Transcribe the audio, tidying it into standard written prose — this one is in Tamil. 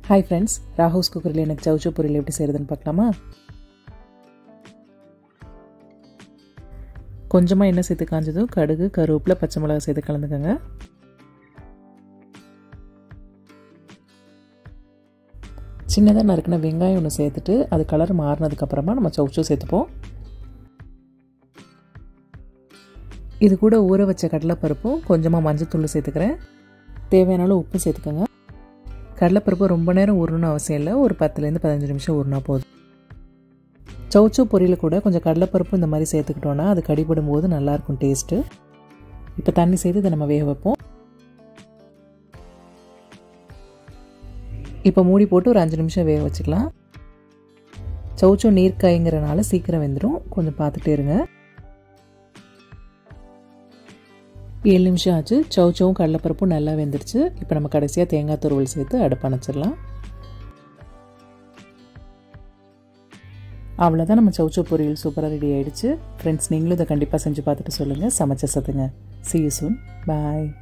ஹாய் ஃப்ரெண்ட்ஸ், ராஹூஸ் குக்கரில் எனக்கு சவுச்சோ பொரியல் எப்படி செய்கிறதுன்னு பார்க்கலாமா? கொஞ்சமாக எண்ணெய் சேர்த்து காஞ்சதும் கடுகு, கருவேப்பிலை, பச்சை மிளகாய் சேர்த்து கலந்துக்கோங்க. சின்னதாக நறுக்கின வெங்காயம் ஒன்று சேர்த்துட்டு அது கலர் மாறினதுக்கப்புறமா நம்ம சவுச்சோ சேர்த்துப்போம். இது கூட ஊற வச்ச கடலைப்பருப்பும் கொஞ்சமாக மஞ்சத்தூள் சேர்த்துக்கிறேன். தேவையான அளவு உப்பு சேர்த்துக்கோங்க. கடலைப்பருப்பு ரொம்ப நேரம் ஊறணும்னு அவசியம் இல்லை, ஒரு 10லேருந்து 15 நிமிஷம் ஊறினா போதும். சவுச்சோ பொரியல் கூட கொஞ்சம் கடலைப்பருப்பு இந்த மாதிரி சேர்த்துக்கிட்டோன்னா அது கடிபடும் போது நல்லாயிருக்கும் டேஸ்ட்டு. இப்போ தண்ணி சேர்த்து இதை நம்ம வேக வைப்போம். இப்போ மூடி போட்டு ஒரு 5 நிமிஷம் வேக வச்சுக்கலாம். சவுச்சோ நீர் காய்ங்கிறனால சீக்கிரம் வெந்துடும், கொஞ்சம் பார்த்துட்டே இருங்க. 7 நிமிஷம் ஆச்சு. சவுச்சோவும் கடலைப்பருப்பும் நல்லா வெந்துருச்சு. இப்போ நம்ம கடைசியாக தேங்காய் துருவல் சேர்த்து அடுப்பு அணைச்சிடலாம். அவ்வளோதான், நம்ம சவுச்சோ பொரியல் சூப்பராக ரெடி ஆகிடுச்சு. ஃப்ரெண்ட்ஸ், நீங்களும் இதை கண்டிப்பாக செஞ்சு பார்த்துட்டு சொல்லுங்கள். சமைச்ச சத்துங்க. See you soon. Bye.